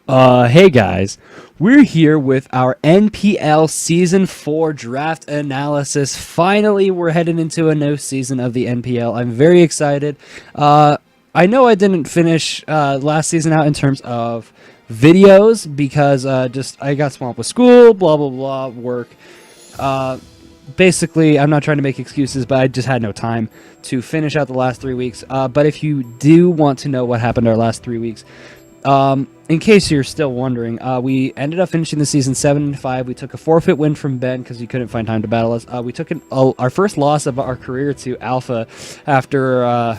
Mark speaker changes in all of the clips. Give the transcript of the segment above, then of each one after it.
Speaker 1: Hey guys, we're here with our NPL Season 4 draft analysis. Finally, we're heading into a new season of the NPL. I'm very excited. I know I didn't finish last season out in terms of videos because I got swamped with school, blah, blah, blah, work. Basically, I'm not trying to make excuses, but I just had no time to finish out the last 3 weeks. But if you do want to know what happened our last 3 weeks, in case you're still wondering, we ended up finishing the season 7-5. We took a forfeit win from Ben because he couldn't find time to battle us. We took our first loss of our career to Alpha after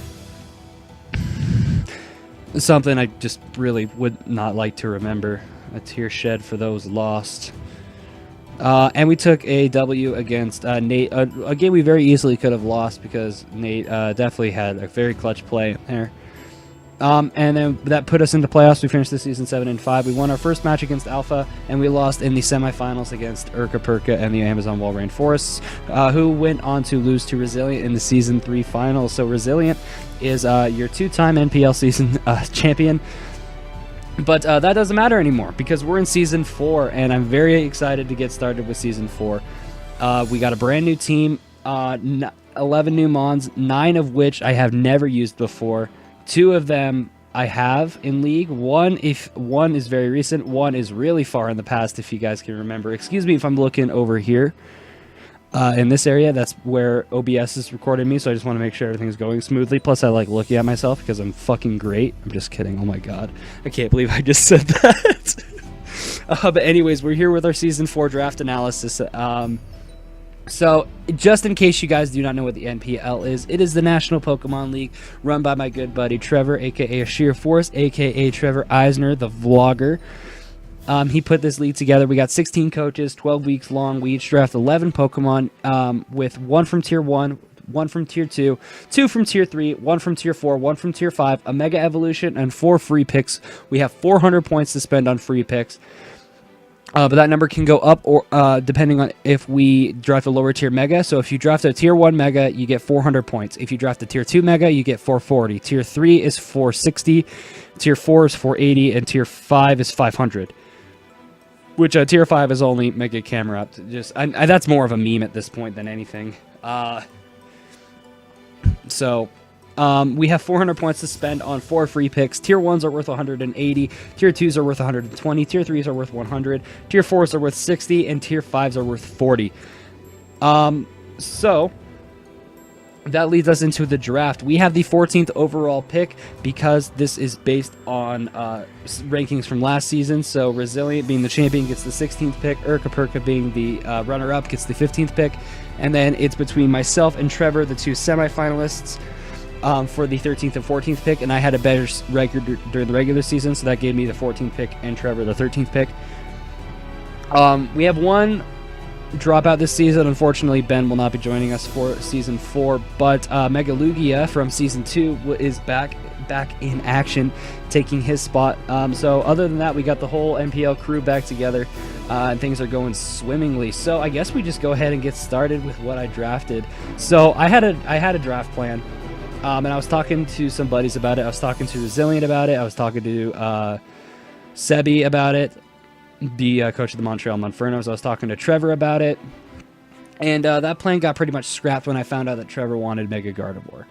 Speaker 1: something I just really would not like to remember. A tear shed for those lost. And we took a W against Nate. A game we very easily could have lost because Nate definitely had a very clutch play there. And then that put us into playoffs. We finished the season 7-5. We won our first match against Alpha, and we lost in the semifinals against Urka Perka and the Amazon Wall Rainforests, who went on to lose to Rezilient in the season 3 finals. So Rezilient is your 2-time NPL season champion. But that doesn't matter anymore because we're in season 4, and I'm very excited to get started with season 4. We got a brand new team, 11 new mons, 9 of which I have never used before. 2 of them I have in League. One is very recent. One is really far in the past, if you guys can remember. Excuse me if I'm looking over here in this area. That's where OBS is recording me, so I just want to make sure everything's going smoothly. Plus, I like looking at myself because I'm fucking great. I'm just kidding. Oh my god. I can't believe I just said that. But anyways, we're here with our Season 4 draft analysis. So, just in case you guys do not know what the NPL is, it is the National Pokemon League run by my good buddy Trevor, aka Sheer Force, aka Trevor Eisner, the vlogger. He put this league together. We got 16 coaches, 12 weeks long. We each draft 11 Pokemon with 1 from Tier 1, 1 from Tier 2, 2 from Tier 3, 1 from Tier 4, 1 from Tier 5, a Mega Evolution, and 4 free picks. We have 400 points to spend on free picks. But that number can go up or depending on if we draft a lower tier Mega. So if you draft a Tier 1 Mega, you get 400 points. If you draft a Tier 2 Mega, you get 440. Tier 3 is 460. Tier 4 is 480. And Tier 5 is 500. Which Tier 5 is only Mega Camera. That's more of a meme at this point than anything. We have 400 points to spend on 4 free picks. Tier 1s are worth 180. Tier 2s are worth 120. Tier 3s are worth 100. Tier 4s are worth 60. And Tier 5s are worth 40. So, that leads us into the draft. We have the 14th overall pick because this is based on rankings from last season. So, Rezilient being the champion gets the 16th pick. Urka Perka being the runner-up gets the 15th pick. And then it's between myself and Trevor, the 2 semifinalists, for the 13th and 14th pick, and I had a better record during the regular season, so that gave me the 14th pick and Trevor the 13th pick. We have one dropout this season. Unfortunately, Ben will not be joining us for Season 4, but MegaLugia from Season 2 is back in action, taking his spot. So other than that, we got the whole NPL crew back together, and things are going swimmingly. So I guess we just go ahead and get started with what I drafted. So I had a draft plan. And I was talking to some buddies about it. I was talking to Rezilient about it. I was talking to Sebi about it, the coach of the Montreal Monfernos. I was talking to Trevor about it. And that plan got pretty much scrapped when I found out that Trevor wanted Mega Gardevoir.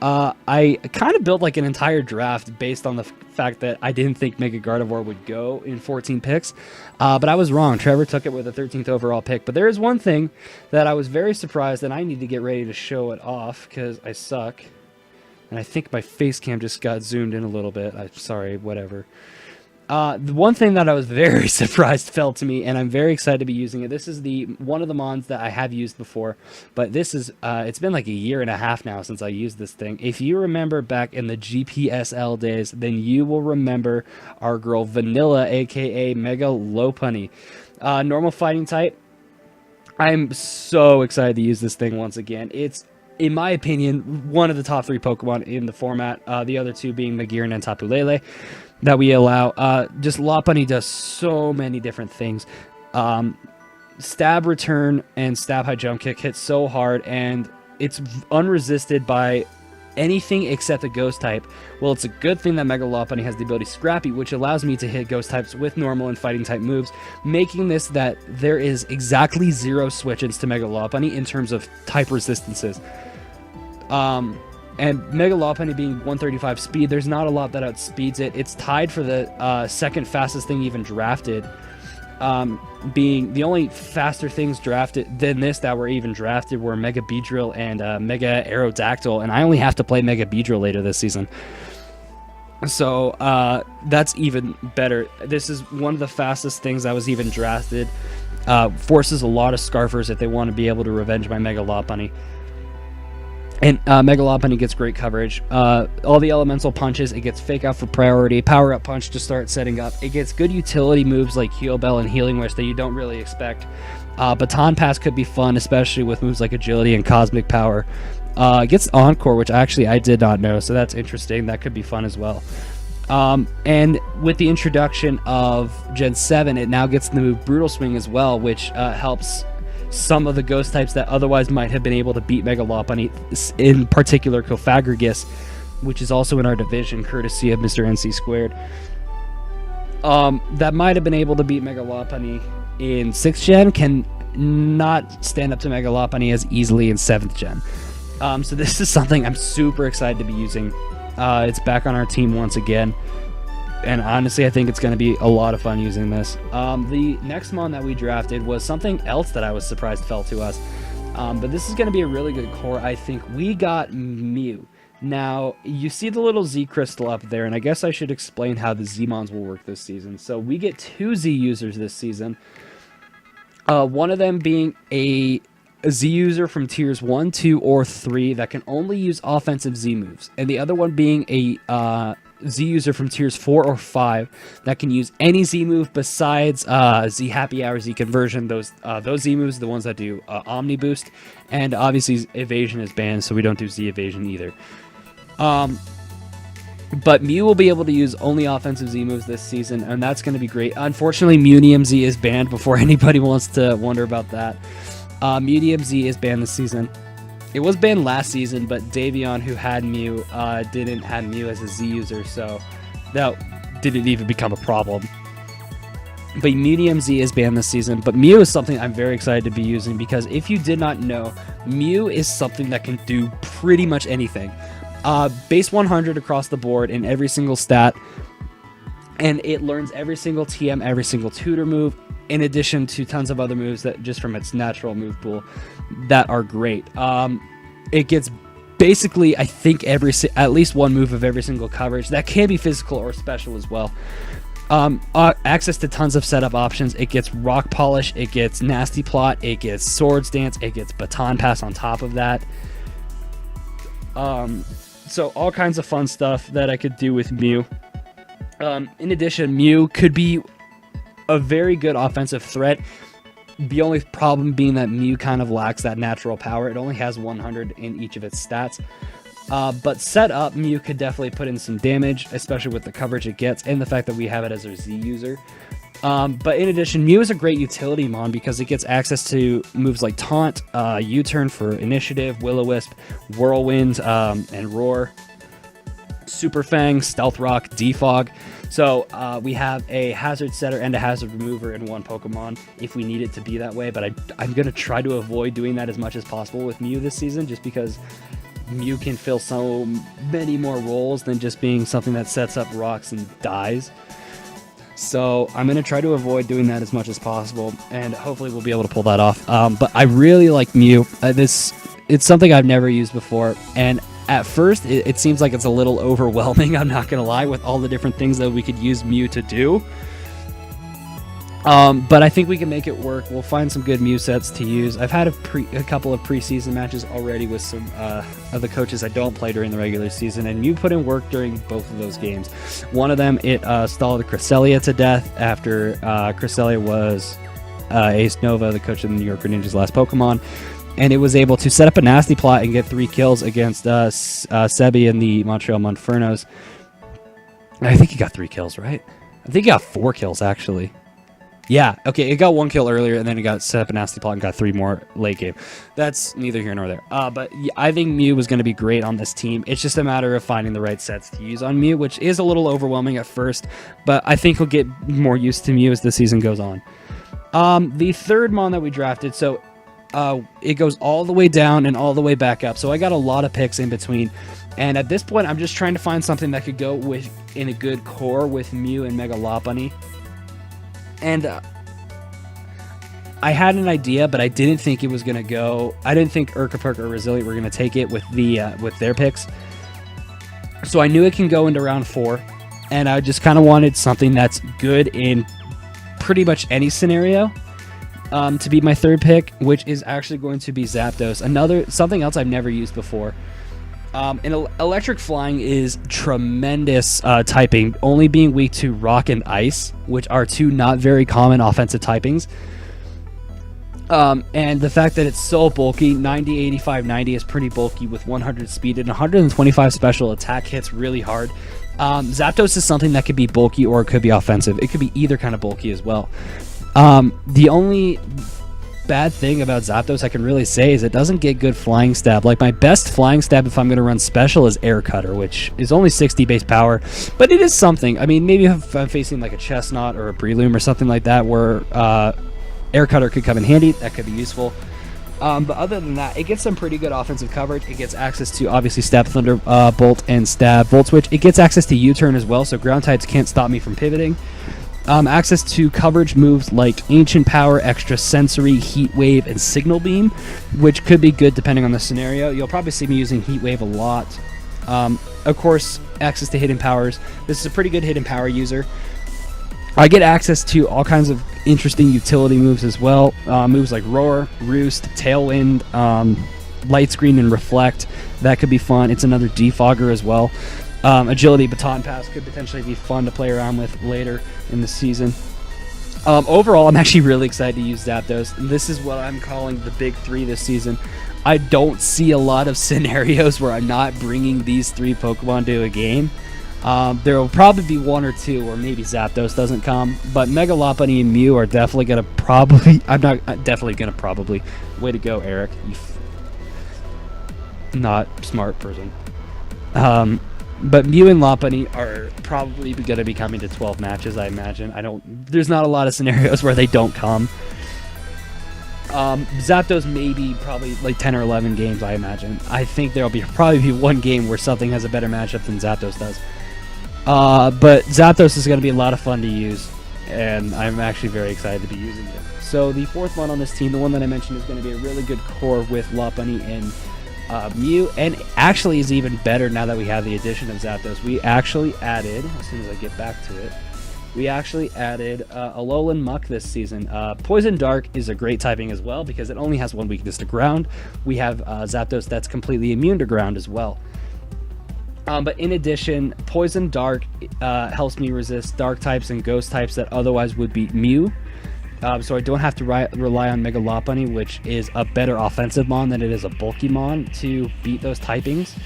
Speaker 1: I kind of built like an entire draft based on the fact that I didn't think Mega Gardevoir would go in 14 picks. But I was wrong. Trevor took it with the 13th overall pick. But there is one thing that I was very surprised, and I need to get ready to show it off because I suck. And I think my face cam just got zoomed in a little bit. I'm sorry, whatever. The one thing that I was very surprised fell to me, and I'm very excited to be using it. This is one of the mons that I have used before, but this is it's been like a year and a half now since I used this thing. If you remember back in the GPSL days, then you will remember our girl Vanilla, aka Mega Lopunny. Normal fighting type. I'm so excited to use this thing once again. It's, in my opinion, one of the top 3 Pokemon in the format, the other 2 being Magiran and Tapu Lele, that we allow. Just Lopunny does so many different things. Stab Return and Stab High Jump Kick hit so hard, and it's unresisted by anything except a ghost type. Well, it's a good thing that Mega Lopunny has the ability Scrappy, which allows me to hit ghost types with normal and fighting type moves, making this that there is exactly 0 switch-ins to Mega Lopunny in terms of type resistances. And Mega Lopunny being 135 speed, there's not a lot that outspeeds it. It's tied for the second fastest thing even drafted. Being the only faster things drafted than this that were even drafted were Mega Beedrill and Mega Aerodactyl, and I only have to play Mega Beedrill later this season. So that's even better. This is one of the fastest things that was even drafted. Forces a lot of Scarfers if they want to be able to revenge my Mega Lopunny. And Mega Lopunny gets great coverage. All the elemental punches, it gets Fake Out for priority, Power Up Punch to start setting up. It gets good utility moves like Heal Bell and Healing Wish that you don't really expect. Baton Pass could be fun, especially with moves like Agility and Cosmic Power. It gets Encore, which actually I did not know, so that's interesting. That could be fun as well. And with the introduction of Gen 7, it now gets the move Brutal Swing as well, which helps some of the ghost types that otherwise might have been able to beat Mega Lopunny, in particular Cofagrigus, which is also in our division, courtesy of Mr. NC Squared. That might have been able to beat Mega Lopunny in 6th gen, can not stand up to Mega Lopunny as easily in 7th gen. So this is something I'm super excited to be using. It's back on our team once again. And honestly, I think it's going to be a lot of fun using this. The next mon that we drafted was something else that I was surprised fell to us. But this is going to be a really good core, I think. We got Mew. Now, you see the little Z crystal up there, and I guess I should explain how the Z-mons will work this season. So we get 2 Z users this season. One of them being a Z user from tiers 1, 2, or 3 that can only use offensive Z moves. And the other one being a Z user from tiers 4 or 5 that can use any Z move besides Z Happy Hour, Z Conversion, those Z moves, the ones that do Omni Boost, and obviously Evasion is banned, so we don't do Z Evasion either. But Mew will be able to use only offensive Z moves this season, and that's going to be great. Unfortunately, Munium Z is banned before anybody wants to wonder about that. Munium Z is banned this season. It was banned last season, but Davion, who had Mew, didn't have Mew as a Z user, so that didn't even become a problem. But Medium Z is banned this season, but Mew is something I'm very excited to be using because if you did not know, Mew is something that can do pretty much anything. Base 100 across the board in every single stat, and it learns every single TM, every single tutor move, in addition to tons of other moves that just from its natural move pool that are great. It gets basically, I think, at least one move of every single coverage. That can be physical or special as well. Access to tons of setup options. It gets Rock Polish, it gets Nasty Plot, it gets Swords Dance, it gets Baton Pass on top of that. So all kinds of fun stuff that I could do with Mew. In addition, Mew could be a very good offensive threat. The only problem being that Mew kind of lacks that natural power. It only has 100 in each of its stats. But set up, Mew could definitely put in some damage, especially with the coverage it gets and the fact that we have it as our Z user. But in addition, Mew is a great utility mon because it gets access to moves like Taunt, U-Turn for Initiative, Will-O-Wisp, Whirlwind, and Roar, Super Fang, Stealth Rock, Defog. So we have a Hazard Setter and a Hazard Remover in one Pokemon if we need it to be that way, but I'm going to try to avoid doing that as much as possible with Mew this season just because Mew can fill so many more roles than just being something that sets up rocks and dies. So I'm going to try to avoid doing that as much as possible, and hopefully we'll be able to pull that off. But I really like Mew. It's something I've never used before, and at first it seems like it's a little overwhelming, I'm not going to lie, with all the different things that we could use Mew to do. But I think we can make it work. We'll find some good Mew sets to use. I've had a couple of preseason matches already with some of the coaches I don't play during the regular season, and Mew put in work during both of those games. One of them, it stalled Cresselia to death after Cresselia was AceNova, the coach of the New York Greninjas' last Pokemon, and it was able to set up a nasty plot and get 3 kills against Sebi and the Montreal Monfernos. I think he got 3 kills, right? I think he got 4 kills, actually. Yeah, okay, it got 1 kill earlier, and then it got set up a nasty plot and got 3 more late game. That's neither here nor there. But yeah, I think Mew was going to be great on this team. It's just a matter of finding the right sets to use on Mew, which is a little overwhelming at first, but I think he'll get more used to Mew as the season goes on. The third Mon that we drafted, so it goes all the way down and all the way back up, so I got a lot of picks in between. And at this point, I'm just trying to find something that could go with in a good core with Mew and MegaLugia. And I had an idea, but I didn't think it was going to go. I didn't think Urkaperk or Rezilient were going to take it with with their picks. So I knew it can go into round 4, and I just kind of wanted something that's good in pretty much any scenario to be my third pick, which is actually going to be Zapdos. Something else I've never used before. Electric Flying is tremendous typing, only being weak to Rock and Ice, which are 2 not very common offensive typings. And the fact that it's so bulky, 90, 85, 90 is pretty bulky with 100 speed and 125 special attack hits really hard. Zapdos is something that could be bulky or it could be offensive. It could be either kind of bulky as well. The only bad thing about Zapdos I can really say is it doesn't get good flying stab. Like, my best flying stab if I'm going to run special is Air Cutter, which is only 60 base power, but it is something. I mean, maybe if I'm facing like a Chestnut or a Breloom or something like that where Air Cutter could come in handy, that could be useful. But other than that, it gets some pretty good offensive coverage. It gets access to, obviously, Stab Thunderbolt and Stab Volt Switch. It gets access to U-Turn as well, so ground types can't stop me from pivoting. Access to coverage moves like Ancient Power, Extra Sensory, Heat Wave, and Signal Beam, which could be good depending on the scenario. You'll probably see me using Heat Wave a lot. Of course, access to Hidden Powers. This is a pretty good Hidden Power user. I get access to all kinds of interesting utility moves as well. Moves like Roar, Roost, Tailwind, Light Screen, and Reflect. That could be fun. It's another defogger as well. Agility, Baton Pass could potentially be fun to play around with later in the season. Overall, I'm actually really excited to use Zapdos. This is what I'm calling the big 3 this season. I don't see a lot of scenarios where I'm not bringing these 3 Pokemon to a game. There will probably be 1 or 2 where maybe Zapdos doesn't come, but MegaLugia and Mew are definitely going to probably... Way to go, Eric. You not smart person. But Mew and Lopunny are probably going to be coming to 12 matches, I imagine. There's not a lot of scenarios where they don't come. Zapdos maybe probably like 10 or 11 games, I imagine. I think there'll probably be 1 game where something has a better matchup than Zapdos does. But Zapdos is going to be a lot of fun to use, and I'm actually very excited to be using it. So the 4th one on this team, the one that I mentioned, is going to be a really good core with Lopunny and Mew, and actually is even better now that we have the addition of Zapdos. We actually added, as soon as I get back to it, we actually added Alolan Muck this season. Poison Dark is a great typing as well because it only has 1 weakness to ground. We have Zapdos that's completely immune to ground as well. But in addition, Poison Dark helps me resist Dark types and Ghost types that otherwise would beat Mew. So I don't have to rely on MegaLugia, which is a better offensive Mon than it is a bulky Mon to beat those typings.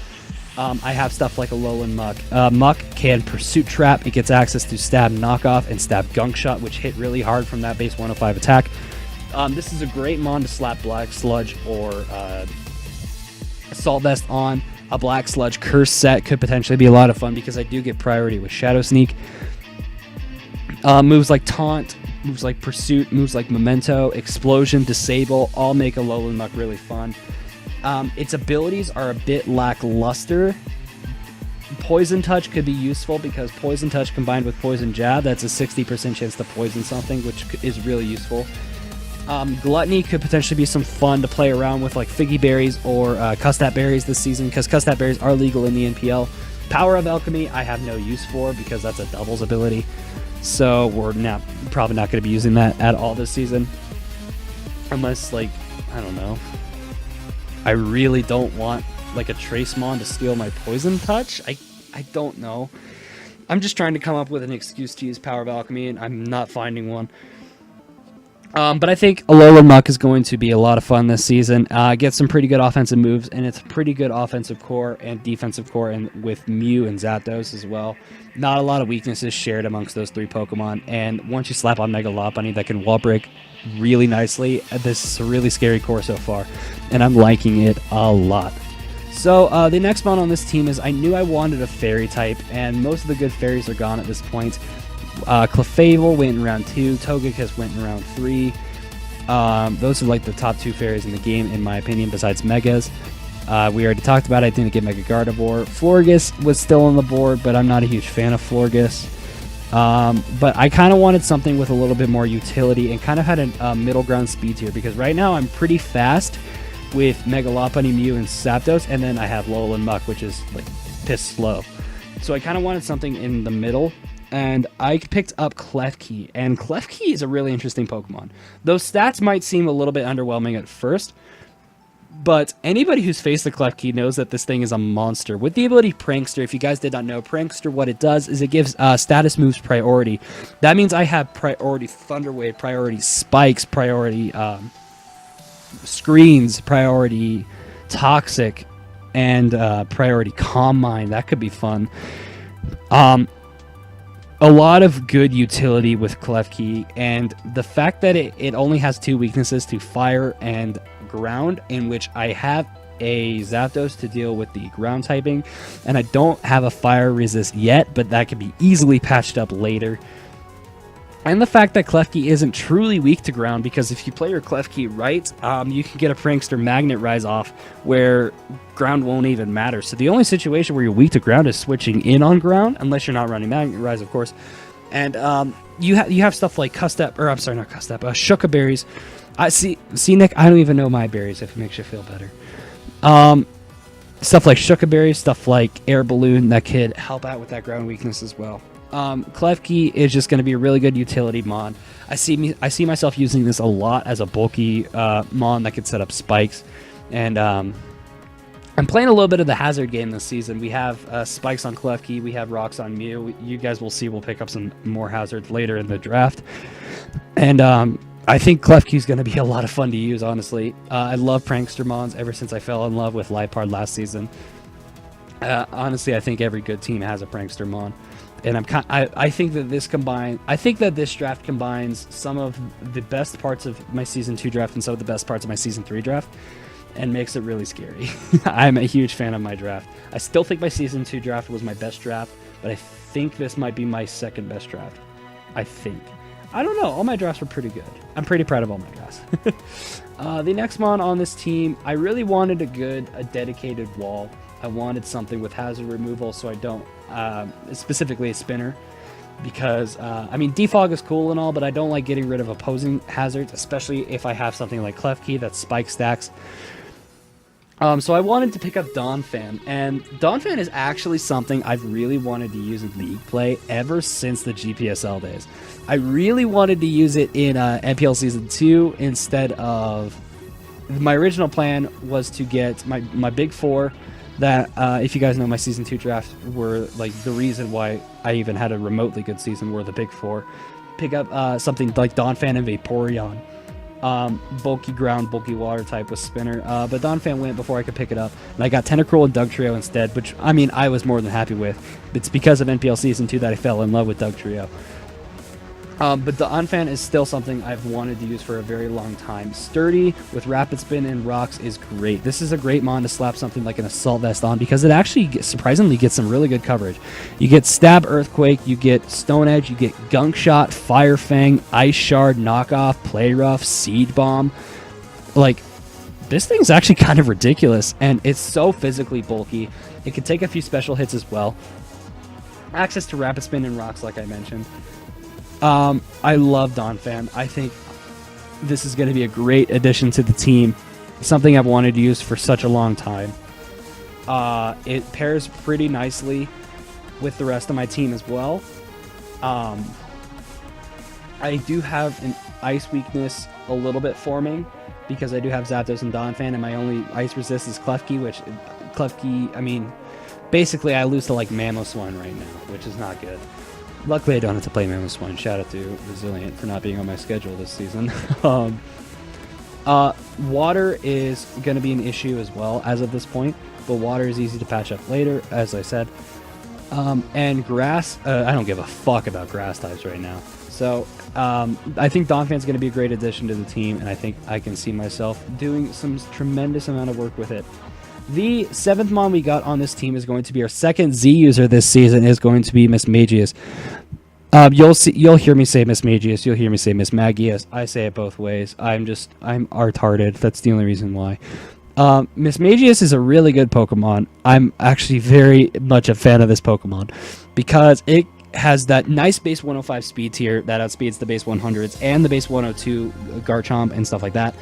Speaker 1: I have stuff like Alolan Muck. Muck can Pursuit Trap. It gets access to Stab Knockoff and Stab Gunk Shot, which hit really hard from that base 105 attack. This is a great Mon to slap Black Sludge or Assault Vest on. A Black Sludge Curse set could potentially be a lot of fun because I do get priority with Shadow Sneak. Moves like Taunt, moves like Pursuit, moves like Memento, Explosion, Disable, all make Alolan Muck really fun. Its abilities are a bit lackluster. Poison Touch could be useful because Poison Touch combined with Poison Jab, that's a 60% chance to poison something, which is really useful. Gluttony could potentially be some fun to play around with, like Figgy Berries or Custap Berries this season, because Custap Berries are legal in the NPL. Power of Alchemy I have no use for because that's a doubles ability, so we're probably not going to be using that at all this season. Unless, like, I don't know, I really don't want like a Tracemon to steal my Poison Touch. I don't know. I'm just trying to come up with an excuse to use Power of Alchemy, and I'm not finding one. But I think Alolan Muck is going to be a lot of fun this season. Get some pretty good offensive moves, and it's a pretty good offensive core and defensive core, and with Mew and Zapdos as well. Not a lot of weaknesses shared amongst those 3 Pokemon, and once you slap on Mega Lopunny, that can wall break really nicely. This is a really scary core so far, and I'm liking it a lot. So the next mon on this team is, I knew I wanted a fairy type, and most of the good fairies are gone at this point. Clefable went in round 2, Togekiss went in round 3. Those are like the top 2 fairies in the game, in my opinion, besides Megas. We already talked about it. I didn't get Mega Gardevoir. Florges was still on the board, but I'm not a huge fan of Florges. But I kind of wanted something with a little bit more utility and kind of had a middle ground speed tier, because right now I'm pretty fast with Mega Lopunny, Mew, and Zapdos, and then I have Alolan Muck, which is like piss slow. So I kind of wanted something in the middle, and I picked up Klefki, and Klefki is a really interesting Pokemon. Those stats might seem a little bit underwhelming at first, but anybody who's faced the Klefki knows that this thing is a monster. With the ability Prankster, if you guys did not know, Prankster, what it does is it gives status moves priority. That means I have priority Thunder Wave, priority Spikes, priority Screens, priority Toxic, and priority Calm Mind. That could be fun. A lot of good utility with Klefki, and the fact that it only has 2 weaknesses to fire and ground, in which I have a Zapdos to deal with the ground typing, and I don't have a fire resist yet, but that can be easily patched up later. And the fact that Klefki isn't truly weak to ground, because if you play your Klefki right, you can get a Prankster Magnet Rise off where ground won't even matter. So the only situation where you're weak to ground is switching in on ground, unless you're not running Magnet Rise, of course. And you have stuff like Shuca Berries. See, Nick, I don't even know my berries, if it makes you feel better. Stuff like Shuca Berries, stuff like Air Balloon that could help out with that ground weakness as well. Klefki is just going to be a really good utility mon. I see myself using this a lot as a bulky mon that can set up spikes, and I'm playing a little bit of the hazard game this season. We have spikes on Klefki, we have rocks on Mew. You guys will see we'll pick up some more hazards later in the draft, and I think Klefki is going to be a lot of fun to use, honestly. I love Prankster mons ever since I fell in love with Liepard last season. Honestly, I think every good team has a Prankster mon. And I think that this draft combines some of the best parts of my Season 2 draft and some of the best parts of my Season 3 draft, and makes it really scary. I'm a huge fan of my draft. I still think my Season 2 draft was my best draft, but I think this might be my second best draft. I think. I don't know. All my drafts were pretty good. I'm pretty proud of all my drafts. The next mon on this team, I really wanted a dedicated wall. I wanted something with hazard removal, so I don't, specifically a spinner, because, I mean, defog is cool and all, but I don't like getting rid of opposing hazards, especially if I have something like Klefki that spike stacks. So I wanted to pick up Donphan, and Donphan is actually something I've really wanted to use in League play ever since the GPSL days. I really wanted to use it in NPL Season 2 instead of... My original plan was to get my big 4 that, if you guys know, my Season 2 drafts were like the reason why I even had a remotely good season, were the big 4. Pick up something like Donphan and Vaporeon. Bulky ground, bulky water type with spinner, but Donphan went before I could pick it up, and I got Tentacruel and Dugtrio instead, which, I mean, I was more than happy with. It's because of NPL Season 2 that I fell in love with Dugtrio. But the Donphan is still something I've wanted to use for a very long time. Sturdy with Rapid Spin and Rocks is great. This is a great mon to slap something like an Assault Vest on, because it actually surprisingly gets some really good coverage. You get Stab Earthquake, you get Stone Edge, you get Gunk Shot, Fire Fang, Ice Shard, Knockoff, Play Rough, Seed Bomb. Like, this thing's actually kind of ridiculous, and it's so physically bulky. It can take a few special hits as well. Access to Rapid Spin and Rocks, like I mentioned. I love Donphan. I think this is going to be a great addition to the team. Something I've wanted to use for such a long time. It pairs pretty nicely with the rest of my team as well. I do have an ice weakness a little bit forming, because I do have Zapdos and Donphan, and my only ice resist is Klefki, which Klefki, I mean, basically I lose to like Mamoswine right now, which is not good. Luckily, I don't have to play Mammoth One. Shout out to Rezilient for not being on my schedule this season. Water is going to be an issue as well as of this point, but water is easy to patch up later, as I said. And grass, I don't give a fuck about grass types right now. So I think Donphan's going to be a great addition to the team, and I think I can see myself doing some tremendous amount of work with it. The 7th Mon we got on this team is going to be our 2nd Z user this season, is going to be Miss Magius. You'll hear me say Miss Magius, you'll hear me say Miss Magius. I say it both ways. I'm retarded. That's the only reason why. Miss Magius is a really good Pokemon. I'm actually very much a fan of this Pokemon because it has that nice base 105 speed tier that outspeeds the base 100s and the base 102 Garchomp and stuff like that.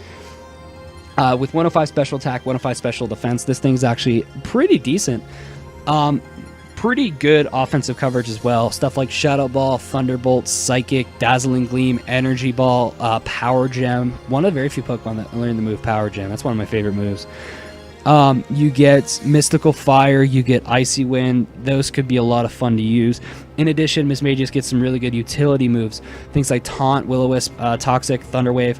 Speaker 1: With 105 special attack, 105 special defense, this thing's actually pretty decent. Pretty good offensive coverage as well. Stuff like Shadow Ball, Thunderbolt, Psychic, Dazzling Gleam, Energy Ball, Power Gem. One of the very few Pokemon that learned the move Power Gem. That's one of my favorite moves. You get Mystical Fire, you get Icy Wind. Those could be a lot of fun to use. In addition, Miss Magius gets some really good utility moves. Things like Taunt, Will-O-Wisp, Toxic, Thunder Wave,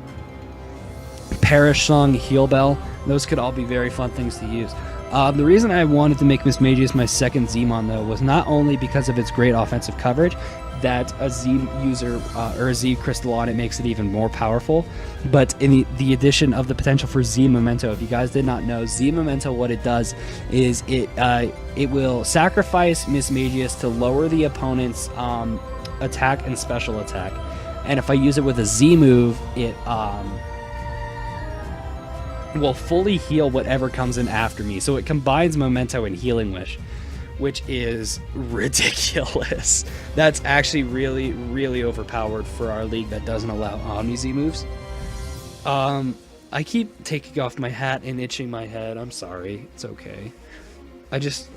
Speaker 1: Perish Song, Heal Bell. Those could all be very fun things to use. The reason I wanted to make Miss Magius my 2nd Z-Mon, though, was not only because of its great offensive coverage, that a Z user or a Z crystal on it makes it even more powerful, but in the addition of the potential for Z Memento. If you guys did not know, Z Memento, what it does is it will sacrifice Miss Magius to lower the opponent's attack and special attack, and if I use it with a Z move, it will fully heal whatever comes in after me. So it combines Memento and Healing Wish, which is ridiculous. That's actually really, really overpowered for our league that doesn't allow Omni-Z moves. I keep taking off my hat and itching my head. I'm sorry. It's okay. I just...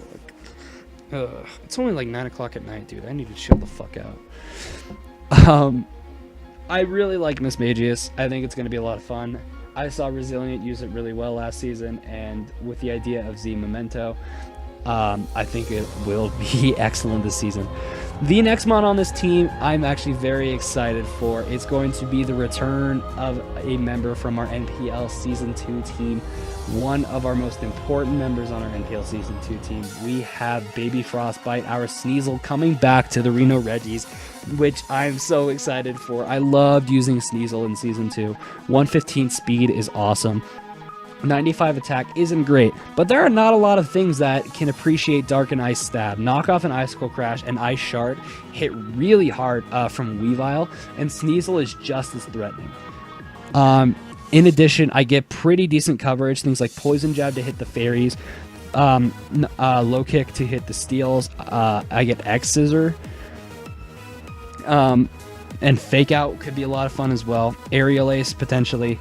Speaker 1: it's only like 9 o'clock at night, dude. I need to chill the fuck out. I really like Miss Magius. I think it's going to be a lot of fun. I saw Rezilient use it really well last season, and with the idea of Z Memento, I think it will be excellent this season. The next mod on this team, I'm actually very excited for. It's going to be the return of a member from our NPL Season 2 team, one of our most important members on our NPL Season 2 team. We have Baby Frostbite, our Sneasel, coming back to the Reno Regis, which I'm so excited for. I loved using Sneasel in Season 2. 115 speed is awesome. 95 attack isn't great, but there are not a lot of things that can appreciate Dark and Ice Stab. Knockoff and Icicle Crash and Ice Shard hit really hard from Weavile, and Sneasel is just as threatening. In addition, I get pretty decent coverage, things like Poison Jab to hit the fairies, Low Kick to hit the steels, I get X Scissor, and Fake Out could be a lot of fun as well. Aerial Ace, potentially.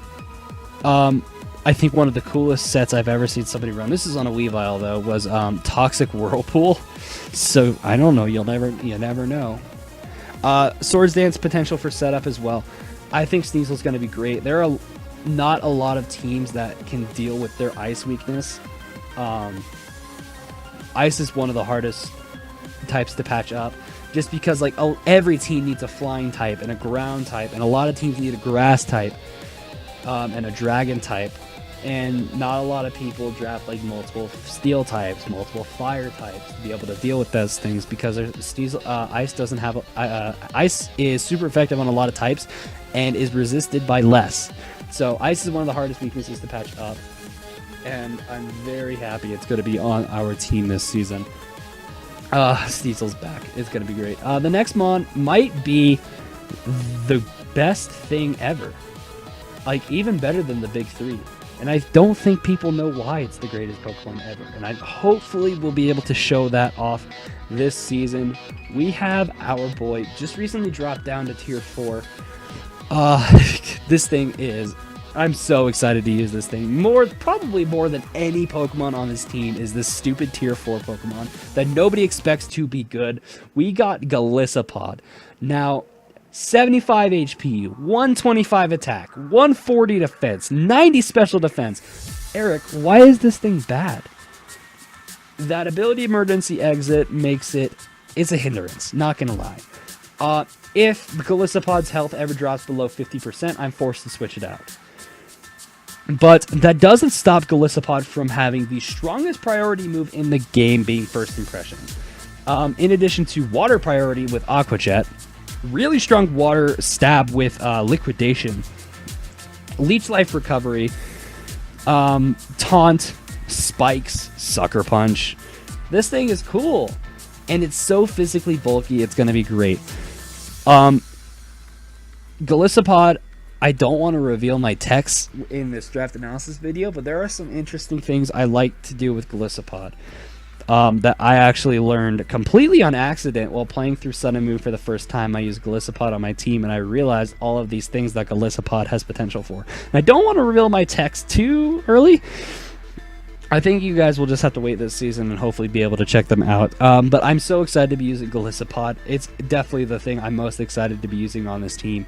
Speaker 1: I think one of the coolest sets I've ever seen somebody run, this is on a Weavile though, was Toxic Whirlpool. So I don't know, you never know. Swords Dance potential for setup as well. I think Sneasel's going to be great. There are not a lot of teams that can deal with their ice weakness. Ice is one of the hardest types to patch up, just because like every team needs a flying type and a ground type, and a lot of teams need a grass type and a dragon type, and not a lot of people draft like multiple steel types, multiple fire types to be able to deal with those things, because ice doesn't have ice is super effective on a lot of types and is resisted by less. So ice is one of the hardest weaknesses to patch up, and I'm very happy it's going to be on our team this season. Steezel's back. It's going to be great. The next mon might be the best thing ever. Like, even better than the big three. And I don't think people know why it's the greatest Pokemon ever. And I hopefully will be able to show that off this season. We have our boy, just recently dropped down to tier 4. This thing is... I'm so excited to use this thing. Probably more than any Pokemon on this team is this stupid tier 4 Pokemon that nobody expects to be good. We got Galissapod. Now, 75 HP, 125 attack, 140 defense, 90 special defense. Eric, why is this thing bad? That ability emergency exit makes it it's a hindrance, not gonna lie. If Golisopod's health ever drops below 50%, I'm forced to switch it out. But that doesn't stop Golisopod from having the strongest priority move in the game, being First Impression. In addition to water priority with Aqua Jet, really strong water stab with Liquidation, Leech Life Recovery, Taunt, Spikes, Sucker Punch. This thing is cool, and it's so physically bulky, it's going to be great. Golisopod, I don't want to reveal my techs in this draft analysis video, but there are some interesting things I like to do with Golisopod that I actually learned completely on accident while playing through Sun and Moon for the first time. I used Golisopod on my team, and I realized all of these things that Golisopod has potential for. And I don't want to reveal my techs too early. I think you guys will just have to wait this season and hopefully be able to check them out. But I'm so excited to be using Golisopod. It's definitely the thing I'm most excited to be using on this team.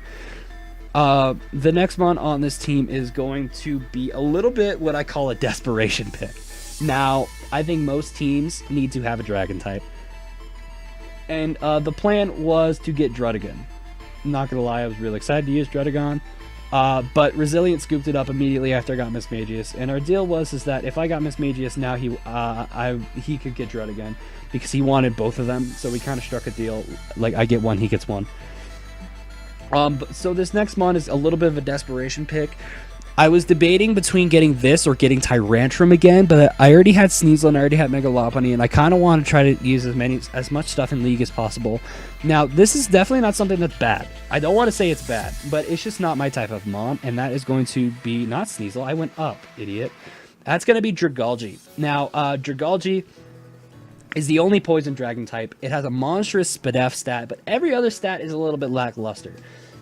Speaker 1: The next mon on this team is going to be a little bit what I call a desperation pick. Now, I think most teams need to have a dragon type. And the plan was to get Druddigon. I'm not going to lie, I was really excited to use Druddigon. But Rezilient scooped it up immediately after I got Mismagius. And our deal was that if I got Mismagius, now he could get Druddigon, because he wanted both of them. So we kind of struck a deal, like I get one, he gets one. So this next mon is a little bit of a desperation pick. I was debating between getting this or getting Tyrantrum again, but I already had Sneasel and I already had Mega Lopunny, and I kind of want to try to use as much stuff in League as possible. Now, this is definitely not something that's bad. I don't want to say it's bad, but it's just not my type of mon, and that is going to be not Sneasel. I went up, idiot. That's going to be Dragalge. Now, Dragalge is the only poison dragon type. It has a monstrous Spadef stat, but every other stat is a little bit lackluster.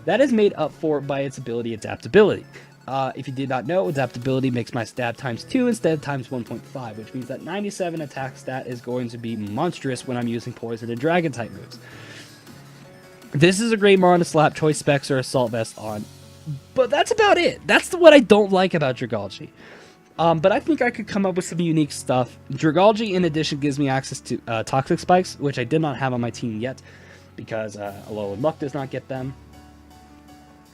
Speaker 1: That is made up for by its ability Adaptability. If you did not know, Adaptability makes my stab times 2 instead of times 1.5, which means that 97 attack stat is going to be monstrous when I'm using poison and dragon type moves. This is a great mon to slap Choice Specs or Assault Vest on, but that's about it. That's what I don't like about Dragalge. But I think I could come up with some unique stuff. Dragalge, in addition, gives me access to Toxic Spikes, which I did not have on my team yet, because Alolan Muck does not get them.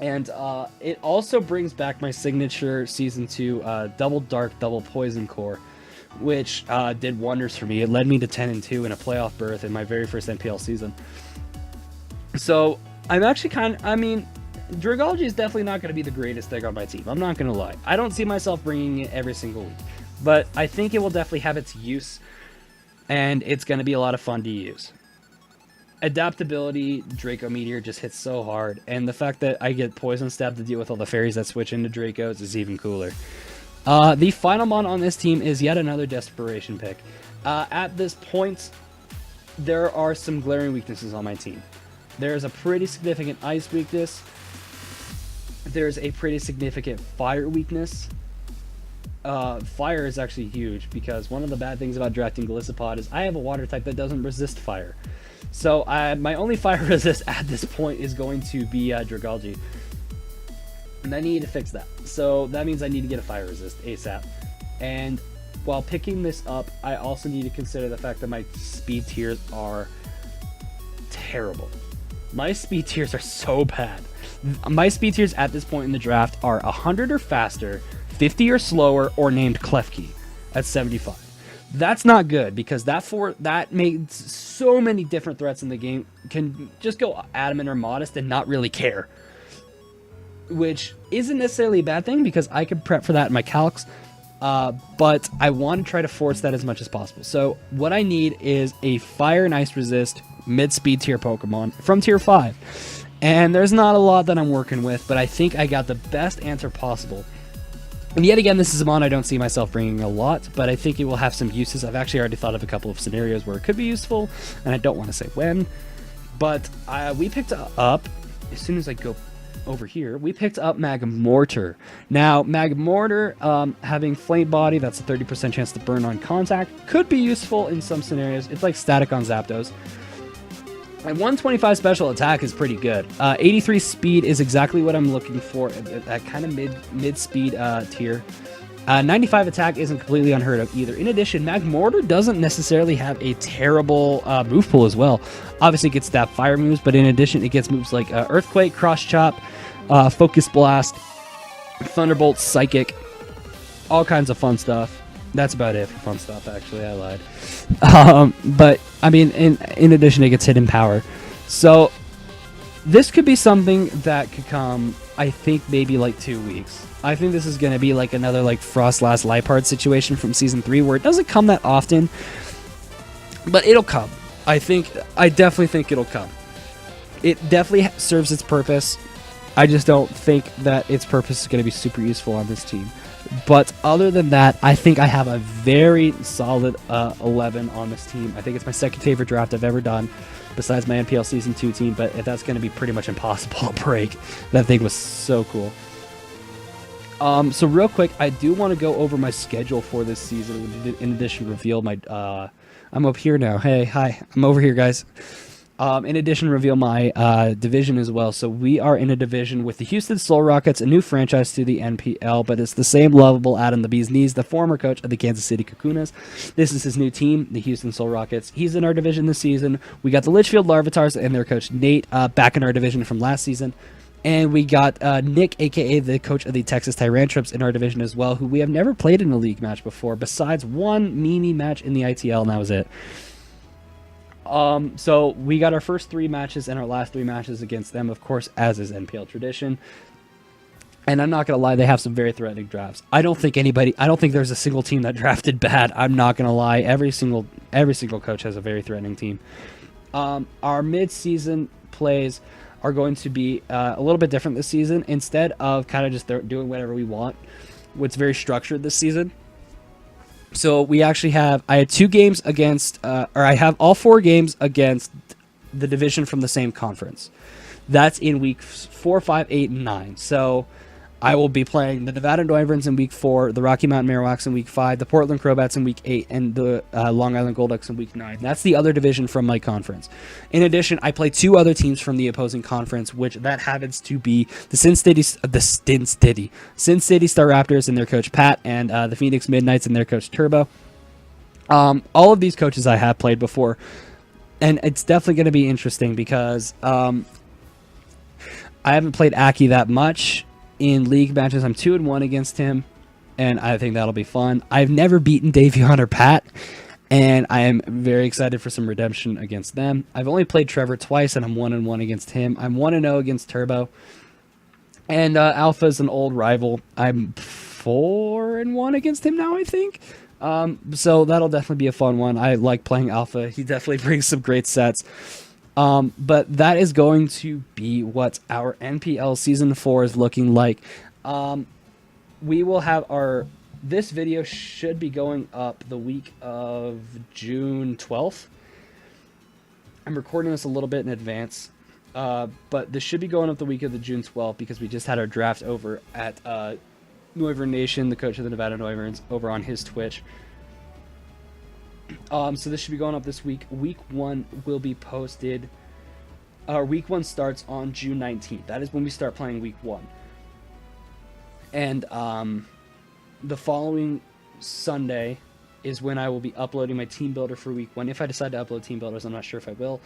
Speaker 1: And it also brings back my signature Season 2 Double Dark, Double Poison Core, which did wonders for me. It led me to 10-2 in a playoff berth in my very first NPL season. So I'm actually Dragalge is definitely not going to be the greatest thing on my team. I'm not going to lie. I don't see myself bringing it every single week. But I think it will definitely have its use, and it's going to be a lot of fun to use. Adaptability, Draco Meteor just hits so hard, and the fact that I get Poison Stab to deal with all the fairies that switch into Dracos is even cooler. The final mon on this team is yet another desperation pick. At this point, there are some glaring weaknesses on my team. There's a pretty significant ice weakness. There's a pretty significant fire weakness. Fire is actually huge, because one of the bad things about drafting Golisopod is I have a water type that doesn't resist fire. So my only fire resist at this point is going to be Dragalge. And I need to fix that. So that means I need to get a fire resist ASAP. And while picking this up, I also need to consider the fact that my speed tiers are terrible. My speed tiers are so bad. My speed tiers at this point in the draft are 100 or faster, 50 or slower, or named Klefki at 75. That's not good, because that made so many different threats in the game can just go adamant or modest and not really care, which isn't necessarily a bad thing, because I could prep for that in my calcs, but I want to try to force that as much as possible. So what I need is a fire and ice resist mid-speed tier Pokemon from tier 5, and there's not a lot that I'm working with, but I think I got the best answer possible. And yet again, this is a mon I don't see myself bringing a lot, but I think it will have some uses. I've actually already thought of a couple of scenarios where it could be useful, and I don't want to say when. But we picked up, as soon as I go over here, we picked up Magmortar. Now, Magmortar, having Flame Body, that's a 30% chance to burn on contact, could be useful in some scenarios. It's like static on Zapdos. And 125 special attack is pretty good. 83 speed is exactly what I'm looking for at that kind of mid speed tier. 95 attack isn't completely unheard of either. In addition, Magmortar doesn't necessarily have a terrible move pool as well. Obviously, it gets that fire moves, but in addition, it gets moves like Earthquake, Cross Chop, Focus Blast, Thunderbolt, Psychic, all kinds of fun stuff. That's about it for fun stuff, actually. I lied. But, I mean, in addition, it gets Hidden Power. So, this could be something that could come, I think, maybe like 2 weeks. I think this is going to be like another like Frostlass Liepard situation from Season 3 where it doesn't come that often, but it'll come. I definitely think it'll come. It definitely serves its purpose. I just don't think that its purpose is going to be super useful on this team. But other than that, I think I have a very solid 11 on this team. I think it's my second favorite draft I've ever done, besides my NPL Season 2 team, but that's going to be pretty much impossible to break. That thing was so cool. So real quick, I do want to go over my schedule for this season. In addition, reveal my... I'm up here now. Hey, hi. I'm over here, guys. In addition, reveal my division as well. So we are in a division with the Houston Solrockets, a new franchise to the NPL, but it's the same lovable AdamTheBeesKnees, the former coach of the Kansas City Kakunas. This is his new team, the Houston Solrockets. He's in our division this season. We got the Litchfield Larvitars and their coach Nate back in our division from last season. And we got Nick, a.k.a. the coach of the Texas Tyrantrums, in our division as well, who we have never played in a league match before, besides one mini match in the ITL, and that was it. So we got our first 3 matches and our last 3 matches against them, of course, as is NPL tradition. And I'm not going to lie, they have some very threatening drafts. I don't think there's a single team that drafted bad. I'm not going to lie. Every single coach has a very threatening team. Our mid-season plays are going to be a little bit different this season. Instead of kind of just doing whatever we want, it's very structured this season. So we actually I had 2 games against, I have all 4 games against the division from the same conference. That's in week 4, 5, 8, and 9. So I will be playing the Nevada Noiverns in week 4, the Rocky Mountain Marowaks in week 5, the Portland Crobats in week 8, and the Long Island Golducks in week 9. That's the other division from my conference. In addition, I play 2 other teams from the opposing conference, which that happens to be the Sin City Staraptors and their coach Pat, and the Phoenix Midnights and their coach Turbo. All of these coaches I have played before, and it's definitely going to be interesting because I haven't played Akki that much. In league matches, I'm 2-1 against him, and I think that'll be fun. I've never beaten Davion or Pat, and I am very excited for some redemption against them. I've only played Trevor twice, and I'm 1-1 against him. I'm 1-0 against Turbo, and Alpha's an old rival. I'm 4-1 against him now, I think. So that'll definitely be a fun one. I like playing Alpha. He definitely brings some great sets. But that is going to be what our NPL Season 4 is looking like. We will have this video should be going up the week of June 12th. I'm recording this a little bit in advance, but this should be going up the week of the June 12th because we just had our draft over at NoivernNation, the coach of the Nevada Noiverns, over on his Twitch. So this should be going up this week. Week 1 will be posted. Week 1 starts on June 19th. That is when we start playing week 1. And the following Sunday is when I will be uploading my team builder for week 1. If I decide to upload team builders, I'm not sure if I will.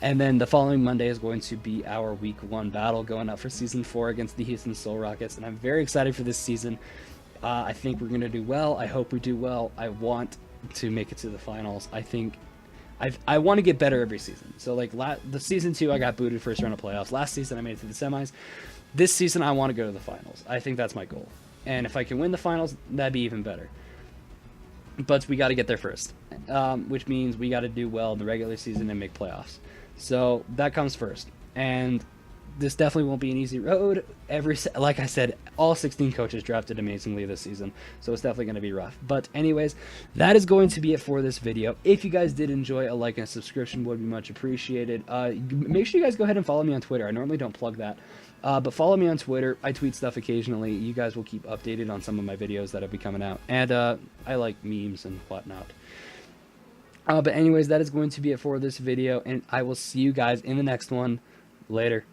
Speaker 1: And then the following Monday is going to be our week 1 battle going up for Season 4 against the Houston Solrockets. And I'm very excited for this season. I think we're going to do well. I hope we do well. I want to make it to the finals. I want to get better every season. So like the Season 2, I got booted first round of playoffs. Last season, I made it to the semis. This season, I want to go to the finals. I think that's my goal. And if I can win the finals, that'd be even better. But we got to get there first, which means we got to do well in the regular season and make playoffs. So that comes first. And this definitely won't be an easy road. Like I said, all 16 coaches drafted amazingly this season, so it's definitely going to be rough. But anyways, that is going to be it for this video. If you guys did enjoy, a like and a subscription would be much appreciated. Make sure you guys go ahead and follow me on Twitter. I normally don't plug that, but follow me on Twitter. I tweet stuff occasionally. You guys will keep updated on some of my videos that will be coming out, and I like memes and whatnot. But anyways, that is going to be it for this video, and I will see you guys in the next one. Later.